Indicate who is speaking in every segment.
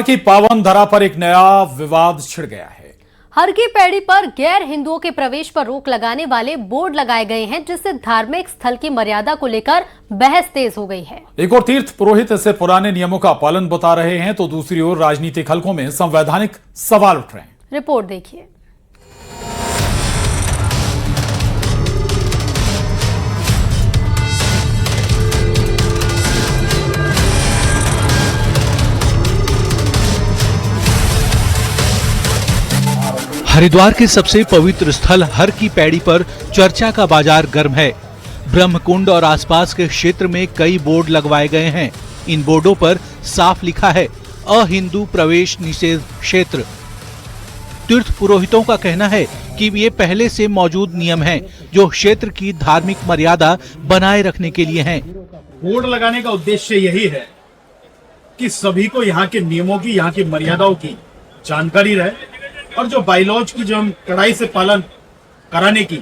Speaker 1: की पावन धरा पर एक नया विवाद छिड़ गया है।
Speaker 2: हर की पैड़ी पर गैर हिंदुओं के प्रवेश पर रोक लगाने वाले बोर्ड लगाए गए हैं, जिससे धार्मिक स्थल की मर्यादा को लेकर बहस तेज हो गई है।
Speaker 1: एक और तीर्थ पुरोहित ऐसे पुराने नियमों का पालन बता रहे हैं, तो दूसरी ओर राजनीतिक हलकों में संवैधानिक सवाल उठ रहे हैं।
Speaker 2: रिपोर्ट देखिए।
Speaker 3: हरिद्वार के सबसे पवित्र स्थल हर की पैड़ी पर चर्चा का बाजार गर्म है। ब्रह्मकुंड और आसपास के क्षेत्र में कई बोर्ड लगवाए गए हैं। इन बोर्डों पर साफ लिखा है अहिंदू प्रवेश निषेध क्षेत्र। तीर्थ पुरोहितों का कहना है कि ये पहले से मौजूद नियम हैं, जो क्षेत्र की धार्मिक मर्यादा बनाए रखने के लिए हैं।
Speaker 4: बोर्ड लगाने का उद्देश्य यही है कि सभी को यहाँ के नियमों की, यहाँ की मर्यादाओं की जानकारी रहे, और जो बाइलॉज की जो हम कड़ाई से पालन कराने की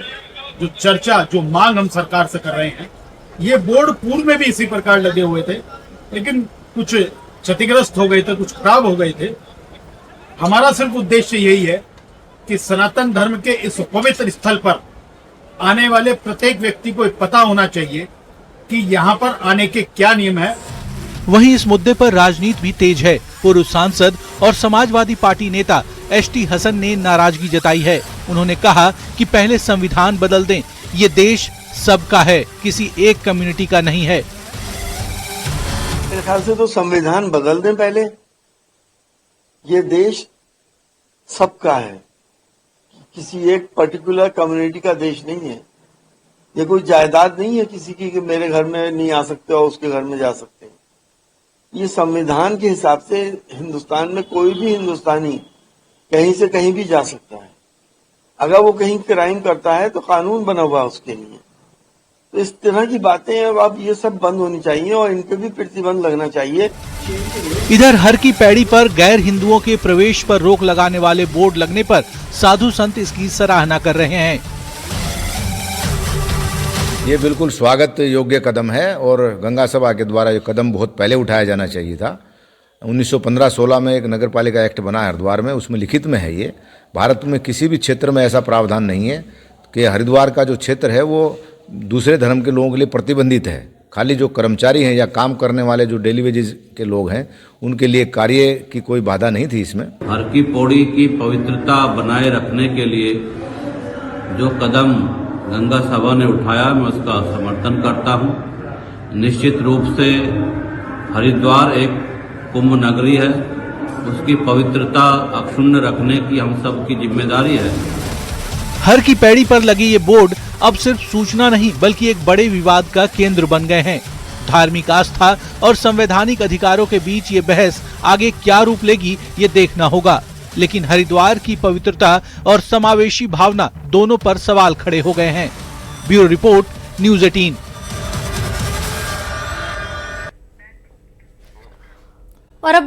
Speaker 4: जो चर्चा, जो मांग हम सरकार से कर रहे हैं, ये बोर्ड पूर्व में भी इसी प्रकार लगे हुए थे, लेकिन कुछ क्षतिग्रस्त हो गए थे, कुछ खराब हो गए थे। हमारा सिर्फ उद्देश्य यही है कि सनातन धर्म के इस पवित्र स्थल पर आने वाले प्रत्येक व्यक्ति को पता होना चाहिए कि यहाँ पर आने के क्या नियम है।
Speaker 3: वहीं इस मुद्दे पर राजनीति भी तेज है। पूर्व सांसद और समाजवादी पार्टी नेता एसटी हसन ने नाराजगी जताई है। उन्होंने कहा कि पहले संविधान बदल दें, ये देश सबका है, किसी एक कम्युनिटी का नहीं है।
Speaker 5: मेरे ख्याल से तो संविधान बदल दें पहले। ये देश सबका है, किसी एक पर्टिकुलर कम्युनिटी का देश नहीं है। ये कोई जायदाद नहीं है किसी की कि मेरे घर में नहीं आ सकते और उसके घर में जा सकते। ये संविधान के हिसाब से हिंदुस्तान में कोई भी हिंदुस्तानी कहीं से कहीं भी जा सकता है। अगर वो कहीं क्राइम करता है तो कानून बना हुआ उसके लिए। तो इस तरह की बातें अब ये सब बंद होनी चाहिए और इनके भी प्रतिबंध लगना चाहिए।
Speaker 3: इधर हर की पैड़ी पर गैर हिंदुओं के प्रवेश पर रोक लगाने वाले बोर्ड लगने पर साधु संत इसकी सराहना कर रहे हैं।
Speaker 6: ये बिल्कुल स्वागत योग्य कदम है और गंगा सभा के द्वारा ये कदम बहुत पहले उठाया जाना चाहिए था। 1915-16 में एक नगर पालिका एक्ट बना हरिद्वार में, उसमें लिखित में है ये। भारत में किसी भी क्षेत्र में ऐसा प्रावधान नहीं है कि हरिद्वार का जो क्षेत्र है वो दूसरे धर्म के लोगों के लिए प्रतिबंधित है। खाली जो कर्मचारी हैं या काम करने वाले जो डेली वेजेस के लोग हैं, उनके लिए कार्य की कोई बाधा नहीं थी इसमें।
Speaker 7: हर की पौड़ी की पवित्रता बनाए रखने के लिए जो कदम गंगा सभा ने उठाया, मैं उसका समर्थन करता हूं। निश्चित रूप से हरिद्वार एक कुंभ नगरी है, उसकी पवित्रता अक्षुण्ण रखने की हम सब की जिम्मेदारी है।
Speaker 3: हर की पैड़ी पर लगे ये बोर्ड अब सिर्फ सूचना नहीं बल्कि एक बड़े विवाद का केंद्र बन गए हैं। धार्मिक आस्था और संवैधानिक अधिकारों के बीच ये बहस आगे क्या रूप लेगी, ये देखना होगा। लेकिन हरिद्वार की पवित्रता और समावेशी भावना दोनों पर सवाल खड़े हो गए हैं। Bureau report, news 18।
Speaker 2: और अब